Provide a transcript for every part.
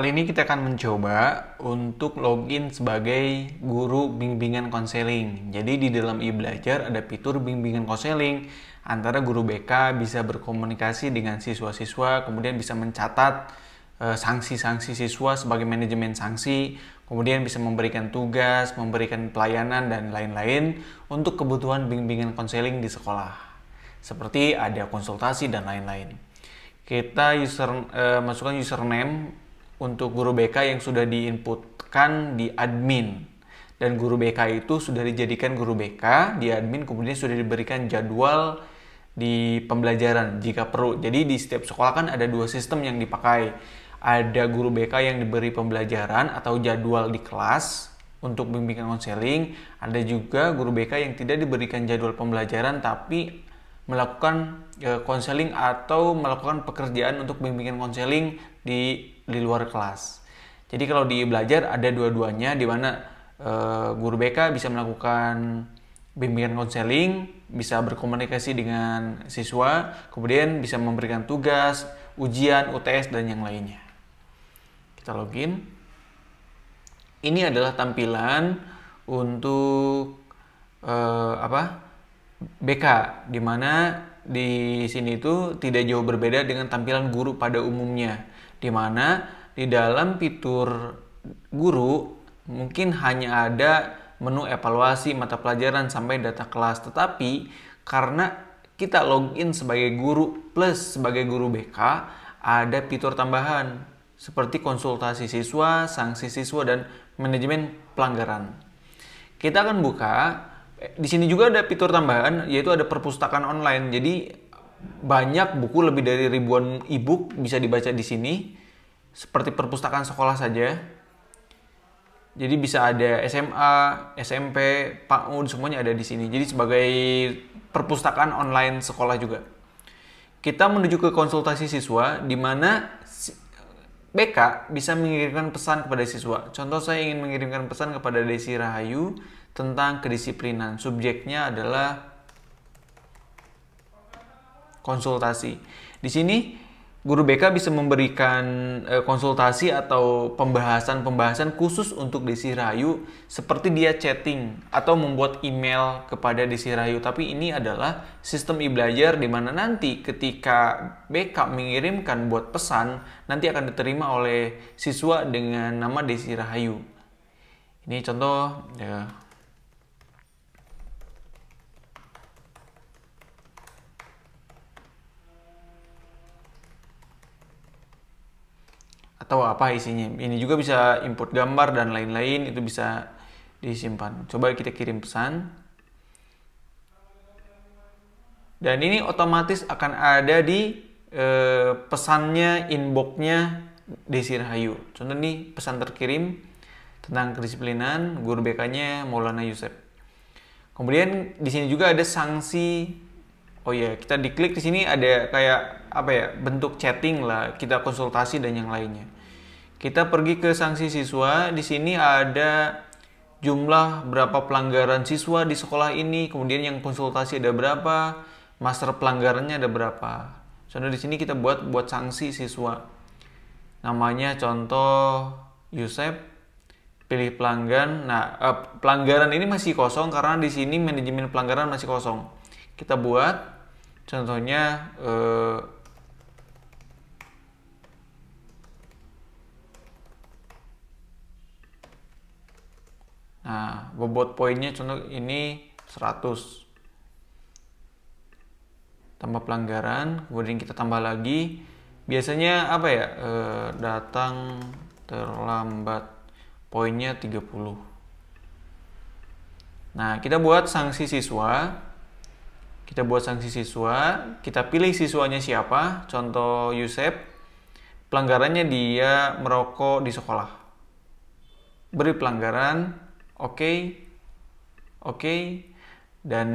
Kali ini kita akan mencoba untuk login sebagai guru bimbingan konseling. Jadi di dalam e-belajar ada fitur bimbingan konseling antara guru BK bisa berkomunikasi dengan siswa-siswa, kemudian bisa mencatat sanksi-sanksi siswa sebagai manajemen sanksi, kemudian bisa memberikan tugas, memberikan pelayanan dan lain-lain untuk kebutuhan bimbingan konseling di sekolah. Seperti ada konsultasi dan lain-lain. Kita masukkan username untuk guru BK yang sudah diinputkan di admin, dan guru BK itu sudah dijadikan guru BK di admin, kemudian sudah diberikan jadwal di pembelajaran jika perlu. Jadi di setiap sekolah kan ada dua sistem yang dipakai, ada guru BK yang diberi pembelajaran atau jadwal di kelas untuk bimbingan konseling, ada juga guru BK yang tidak diberikan jadwal pembelajaran tapi melakukan konseling atau melakukan pekerjaan untuk bimbingan konseling di luar kelas. Jadi kalau di belajar ada dua-duanya, di mana guru BK bisa melakukan bimbingan konseling, bisa berkomunikasi dengan siswa, kemudian bisa memberikan tugas, ujian, UTS dan yang lainnya. Kita login. Ini adalah tampilan untuk BK, di mana di sini itu tidak jauh berbeda dengan tampilan guru pada umumnya, di mana di dalam fitur guru mungkin hanya ada menu evaluasi mata pelajaran sampai data kelas, tetapi karena kita login sebagai guru plus sebagai guru BK, ada fitur tambahan seperti konsultasi siswa, sanksi siswa, dan manajemen pelanggaran. Kita akan buka. Di sini juga ada fitur tambahan, yaitu ada perpustakaan online. Jadi banyak buku, lebih dari ribuan e-book bisa dibaca di sini, seperti perpustakaan sekolah saja. Jadi bisa ada SMA, SMP, PAUD, semuanya ada di sini. Jadi sebagai perpustakaan online sekolah juga. Kita menuju ke konsultasi siswa, di mana BK bisa mengirimkan pesan kepada siswa. Contoh, saya ingin mengirimkan pesan kepada Desi Rahayu tentang kedisiplinan. Subjeknya adalah konsultasi. Di sini guru BK bisa memberikan konsultasi atau pembahasan khusus untuk Desi Rahayu, seperti dia chatting atau membuat email kepada Desi Rahayu. Tapi ini adalah sistem e-belajar di mana nanti ketika BK mengirimkan buat pesan, nanti akan diterima oleh siswa dengan nama Desi Rahayu. Ini contoh ya. Atau apa isinya. Ini juga bisa input gambar dan lain-lain, itu bisa disimpan. Coba kita kirim pesan. Dan ini otomatis akan ada di pesannya, inboxnya Desi Rahayu. Contoh nih, pesan terkirim tentang kedisiplinan, guru BK-nya Maulana Yusef. Kemudian di sini juga ada sanksi. Oh ya, kita diklik di sini ada kayak bentuk chatting lah, kita konsultasi dan yang lainnya. Kita pergi ke sanksi siswa. Di sini ada jumlah berapa pelanggaran siswa di sekolah ini, kemudian yang konsultasi ada berapa, master pelanggarannya ada berapa. Contoh di sini kita buat sanksi siswa. Namanya contoh Yusef, pilih pelanggan. Nah, pelanggaran ini masih kosong karena di sini manajemen pelanggaran masih kosong. Kita buat contohnya nah, bobot poinnya contoh ini 100. Tambah pelanggaran, kemudian kita tambah lagi. Biasanya datang terlambat, poinnya 30. Nah, kita buat sanksi siswa. Kita pilih siswanya siapa. Contoh Yusef, pelanggarannya dia merokok di sekolah. Beri pelanggaran. Oke. Dan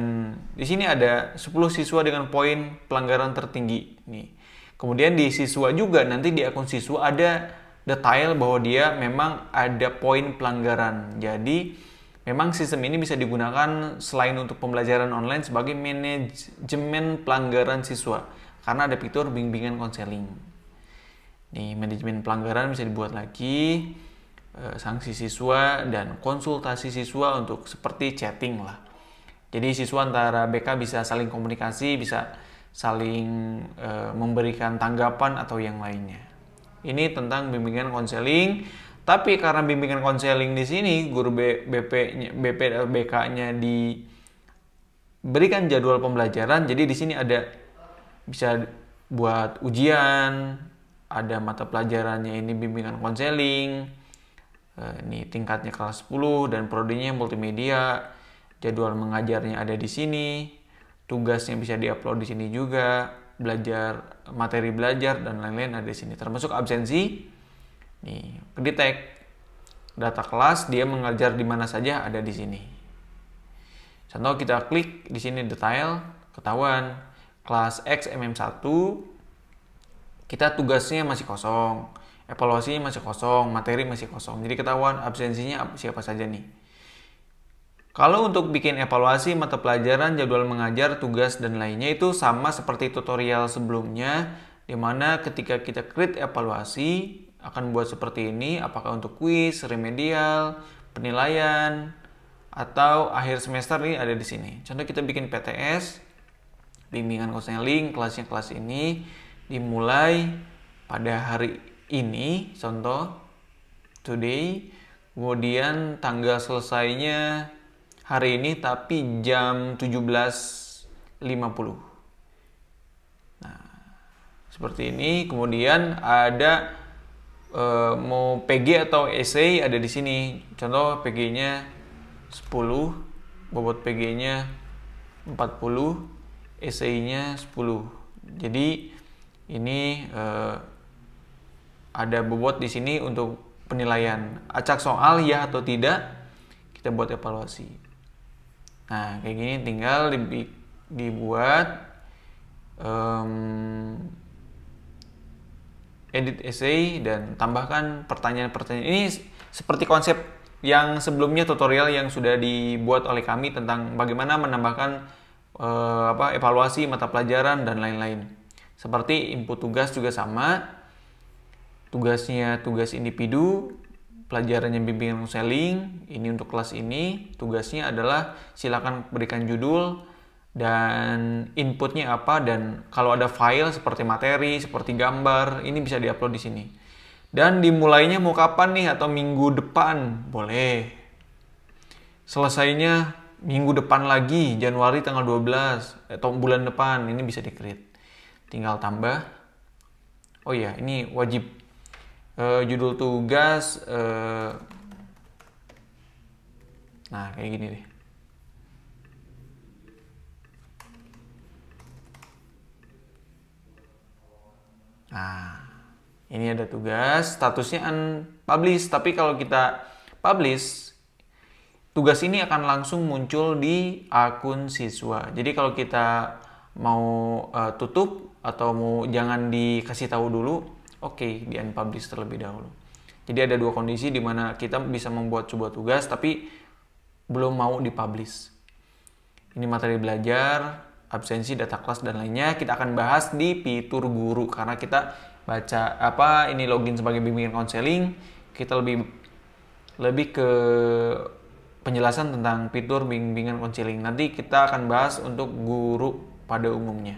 di sini ada 10 siswa dengan poin pelanggaran tertinggi nih. Kemudian di siswa juga, nanti di akun siswa ada detail bahwa dia memang ada poin pelanggaran. Jadi memang sistem ini bisa digunakan selain untuk pembelajaran online sebagai manajemen pelanggaran siswa, karena ada fitur bimbingan konseling. Nih, manajemen pelanggaran bisa dibuat lagi, sanksi siswa dan konsultasi siswa untuk seperti chatting lah. Jadi siswa antara BK bisa saling komunikasi, bisa saling memberikan tanggapan atau yang lainnya. Ini tentang bimbingan konseling. Tapi karena bimbingan konseling di sini guru BP atau BK-nya diberikan jadwal pembelajaran, jadi di sini ada bisa buat ujian, ada mata pelajarannya ini bimbingan konseling. Ini tingkatnya kelas 10 dan prodinya multimedia. Jadwal mengajarnya ada di sini. Tugasnya bisa diupload di sini juga. Belajar, materi belajar dan lain-lain ada di sini. Termasuk absensi. Nih, kedetek data kelas, dia mengajar di mana saja ada di sini. Contoh kita klik di sini detail, ketahuan kelas X MM1 kita tugasnya masih kosong, evaluasinya masih kosong, materi masih kosong. Jadi ketahuan absensinya siapa saja nih. Kalau untuk bikin evaluasi mata pelajaran, jadwal mengajar, tugas dan lainnya itu sama seperti tutorial sebelumnya, dimana ketika kita create evaluasi akan buat seperti ini, apakah untuk kuis, remedial, penilaian, atau akhir semester ini ada di sini. Contoh kita bikin PTS, bimbingan konseling, kelasnya kelas ini, dimulai pada hari ini, contoh today, kemudian tanggal selesainya hari ini tapi jam 17.50. Nah, seperti ini. Kemudian ada mau PG atau essay ada di sini. Contoh PG-nya 10, bobot PG-nya 40, essay-nya 10. Jadi ini ada bobot di sini untuk penilaian. Acak soal ya atau tidak, kita buat evaluasi. Nah, kayak gini tinggal dibuat edit essay dan tambahkan pertanyaan-pertanyaan. Ini seperti konsep yang sebelumnya tutorial yang sudah dibuat oleh kami tentang bagaimana menambahkan evaluasi mata pelajaran dan lain-lain. Seperti input tugas juga sama. Tugasnya tugas individu, pelajarannya bimbingan konseling. Ini untuk kelas ini. Tugasnya adalah silakan berikan judul dan inputnya apa, dan kalau ada file seperti materi, seperti gambar, ini bisa diupload di sini. Dan dimulainya mau kapan nih, atau minggu depan, boleh. Selesainya minggu depan lagi, Januari tanggal 12 atau bulan depan, ini bisa di-create. Tinggal tambah. Oh iya, ini wajib judul tugas. Nah, kayak gini deh. Nah, ini ada tugas, statusnya unpublished. Tapi kalau kita publish, tugas ini akan langsung muncul di akun siswa. Jadi kalau kita mau tutup atau mau jangan dikasih tahu dulu, oke, di unpublish terlebih dahulu. Jadi ada dua kondisi di mana kita bisa membuat sebuah tugas tapi belum mau dipublish. Ini materi belajar, absensi, data kelas dan lainnya kita akan bahas di fitur guru, karena kita baca ini login sebagai bimbingan konseling, kita lebih ke penjelasan tentang fitur bimbingan konseling. Nanti kita akan bahas untuk guru pada umumnya.